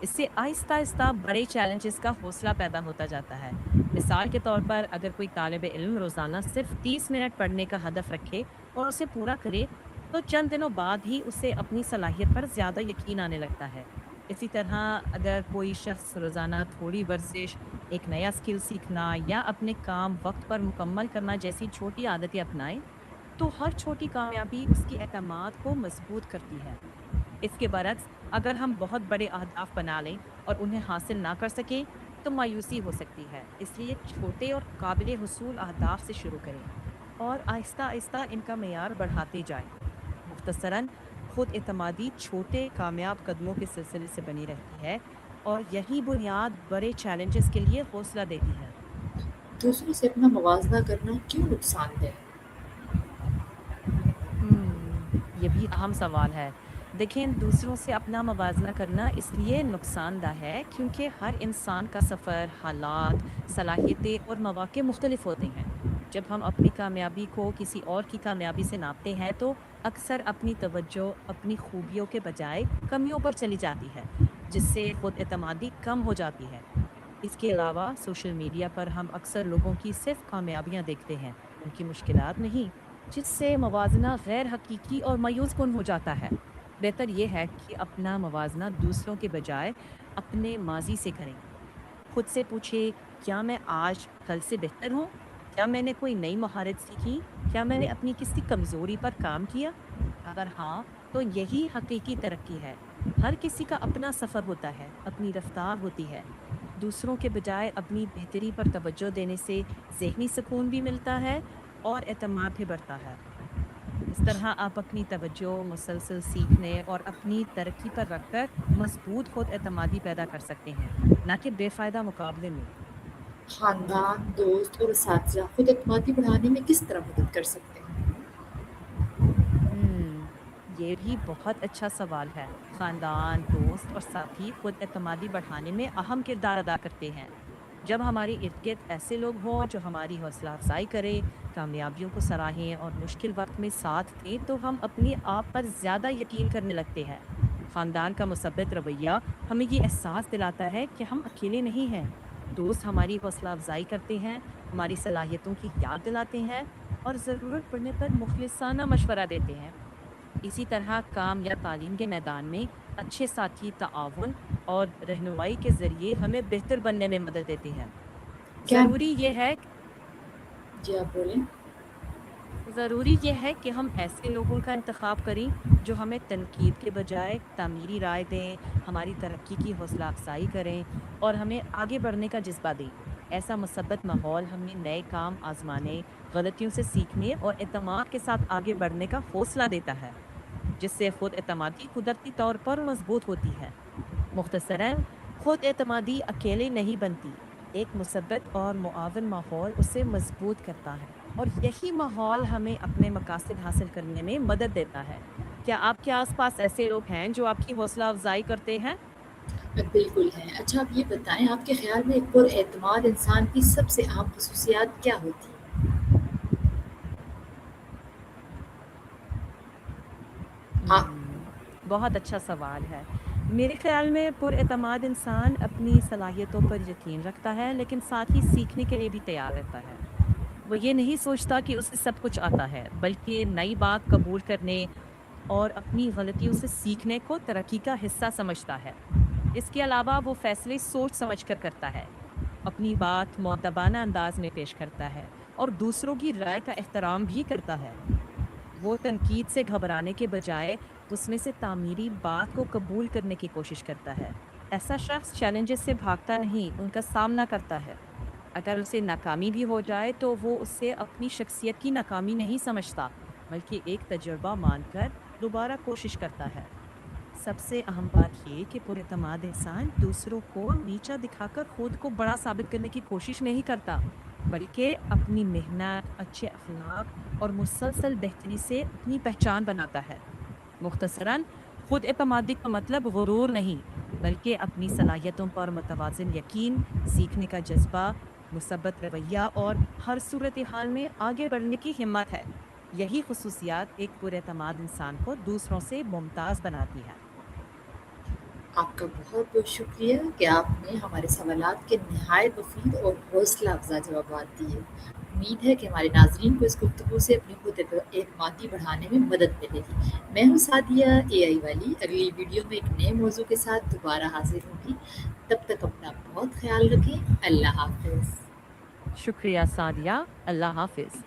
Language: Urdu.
اس سے آہستہ آہستہ بڑے چیلنجز کا حوصلہ پیدا ہوتا جاتا ہے۔ مثال کے طور پر اگر کوئی طالب علم روزانہ صرف 30 منٹ پڑھنے کا ہدف رکھے اور اسے پورا کرے تو چند دنوں بعد ہی اسے اپنی صلاحیت پر زیادہ یقین آنے لگتا ہے۔ اسی طرح اگر کوئی شخص روزانہ تھوڑی ورزش، ایک نیا اسکل سیکھنا یا اپنے کام وقت پر مکمل کرنا جیسی چھوٹی عادتیں اپنائے تو ہر چھوٹی کامیابی اس کی اعتماد کو مضبوط کرتی ہے۔ اس کے برعکس اگر ہم بہت بڑے اہداف بنا لیں اور انہیں حاصل نہ کر سکیں تو مایوسی ہو سکتی ہے۔ اس لیے چھوٹے اور قابل حصول اہداف سے شروع کریں اور آہستہ آہستہ ان کا معیار بڑھاتے جائیں۔ مختصراً خود اعتمادی چھوٹے کامیاب قدموں کے سلسلے سے بنی رہتی ہے اور یہی بنیاد بڑے چیلنجز کے لیے حوصلہ دیتی ہے۔ دوسروں سے اپنا موازنہ کرنا کیوں نقصان دہ ہے؟ یہ بھی اہم سوال ہے۔ دیکھیں، دوسروں سے اپنا موازنہ کرنا اس لیے نقصان دہ ہے کیونکہ ہر انسان کا سفر، حالات، صلاحیتیں اور مواقع مختلف ہوتے ہیں۔ جب ہم اپنی کامیابی کو کسی اور کی کامیابی سے ناپتے ہیں تو اکثر اپنی توجہ اپنی خوبیوں کے بجائے کمیوں پر چلی جاتی ہے، جس سے خود اعتمادی کم ہو جاتی ہے۔ اس کے علاوہ سوشل میڈیا پر ہم اکثر لوگوں کی صرف کامیابیاں دیکھتے ہیں، ان کی مشکلات نہیں، جس سے موازنہ غیر حقیقی اور مایوس کن ہو جاتا ہے۔ بہتر یہ ہے کہ اپنا موازنہ دوسروں کے بجائے اپنے ماضی سے کریں۔ خود سے پوچھے، کیا میں آج کل سے بہتر ہوں؟ کیا میں نے کوئی نئی مہارت سیکھی؟ کیا میں نے اپنی کسی کمزوری پر کام کیا؟ اگر ہاں، تو یہی حقیقی ترقی ہے۔ ہر کسی کا اپنا سفر ہوتا ہے، اپنی رفتار ہوتی ہے۔ دوسروں کے بجائے اپنی بہتری پر توجہ دینے سے ذہنی سکون بھی ملتا ہے اور اعتماد بھی بڑھتا ہے۔ اس طرح آپ اپنی توجہ مسلسل سیکھنے اور اپنی ترقی پر رکھ کر مضبوط خود اعتمادی پیدا کر سکتے ہیں، نہ کہ بے فائدہ مقابلے میں۔ خاندان، دوست اور اساتذہ خود اعتمادی بڑھانے میں کس طرح مدد کر سکتے ہیں؟ ہم، یہ بھی بہت اچھا سوال ہے۔ خاندان، دوست اور ساتھی خود اعتمادی بڑھانے میں اہم کردار ادا کرتے ہیں۔ جب ہمارے ارد گرد ایسے لوگ ہوں جو ہماری حوصلہ افزائی کریں، کامیابیوں کو سراہیں اور مشکل وقت میں ساتھ دیں تو ہم اپنے آپ پر زیادہ یقین کرنے لگتے ہیں۔ خاندان کا مثبت رویہ ہمیں یہ احساس دلاتا ہے کہ ہم اکیلے نہیں ہیں۔ دوست ہماری حوصلہ افزائی کرتے ہیں، ہماری صلاحیتوں کی یاد دلاتے ہیں اور ضرورت پڑنے پر مخلصانہ مشورہ دیتے ہیں۔ اسی طرح کام یا تعلیم کے میدان میں اچھے ساتھی تعاون اور رہنمائی کے ذریعے ہمیں بہتر بننے میں مدد دیتے ہیں۔ کیا ضروری یہ ہے جی آپ بولیں؟ ضروری یہ ہے کہ ہم ایسے لوگوں کا انتخاب کریں جو ہمیں تنقید کے بجائے تعمیری رائے دیں، ہماری ترقی کی حوصلہ افزائی کریں اور ہمیں آگے بڑھنے کا جذبہ دیں۔ ایسا مثبت ماحول ہمیں نئے کام آزمانے، غلطیوں سے سیکھنے اور اعتماد کے ساتھ آگے بڑھنے کا حوصلہ دیتا ہے، جس سے خود اعتمادی قدرتی طور پر مضبوط ہوتی ہے۔ مختصراً خود اعتمادی اکیلے نہیں بنتی، ایک مثبت اور معاون ماحول اسے مضبوط کرتا ہے اور یہی ماحول ہمیں اپنے مقاصد حاصل کرنے میں مدد دیتا ہے۔ کیا آپ کے آس پاس ایسے لوگ ہیں جو آپ کی حوصلہ افزائی کرتے ہیں؟ بالکل ہیں۔ اچھا آپ یہ بتائیں، آپ کے خیال میں ایک پراعتماد انسان کی سب سے اہم خصوصیات کیا ہوتی ہیں؟ آپ بہت اچھا سوال ہے۔ میرے خیال میں پراعتماد انسان اپنی صلاحیتوں پر یقین رکھتا ہے لیکن ساتھ ہی سیکھنے کے لیے بھی تیار رہتا ہے۔ وہ یہ نہیں سوچتا کہ اسے سب کچھ آتا ہے، بلکہ نئی بات قبول کرنے اور اپنی غلطیوں سے سیکھنے کو ترقی کا حصہ سمجھتا ہے۔ اس کے علاوہ وہ فیصلے سوچ سمجھ کر کرتا ہے، اپنی بات مؤدبانہ انداز میں پیش کرتا ہے اور دوسروں کی رائے کا احترام بھی کرتا ہے۔ وہ تنقید سے گھبرانے کے بجائے اس میں سے تعمیری بات کو قبول کرنے کی کوشش کرتا ہے۔ ایسا شخص چیلنجز سے بھاگتا نہیں، ان کا سامنا کرتا ہے۔ اگر اسے ناکامی بھی ہو جائے تو وہ اسے اپنی شخصیت کی ناکامی نہیں سمجھتا، بلکہ ایک تجربہ مان کر دوبارہ کوشش کرتا ہے۔ سب سے اہم بات یہ کہ پراعتماد انسان دوسروں کو نیچا دکھا کر خود کو بڑا ثابت کرنے کی کوشش نہیں کرتا، بلکہ اپنی محنت، اچھے اخلاق اور مسلسل بہتری سے اپنی پہچان بناتا ہے۔ مختصراً خود اعتمادی کا مطلب غرور نہیں، بلکہ اپنی صلاحیتوں پر متوازن یقین، سیکھنے کا جذبہ، مثبت رویہ اور ہر صورتحال میں آگے بڑھنے کی ہمت ہے۔ یہی خصوصیات ایک پراعتماد انسان کو دوسروں سے ممتاز بناتی ہے۔ آپ کا بہت بہت شکریہ کہ آپ نے ہمارے سوالات کے نہایت مفید اور حوصلہ افزا جوابات دیے۔ امید ہے کہ ہمارے ناظرین کو اس گفتگو سے اپنی خود اعتمادی بڑھانے میں مدد ملے گی۔ میں ہوں سعدیہ اے آئی والی، اگلی ویڈیو میں ایک نئے موضوع کے ساتھ دوبارہ حاضر ہوں گی۔ تب تک اپنا بہت خیال رکھیں۔ اللہ حافظ۔ شکریہ سعدیہ، اللہ حافظ۔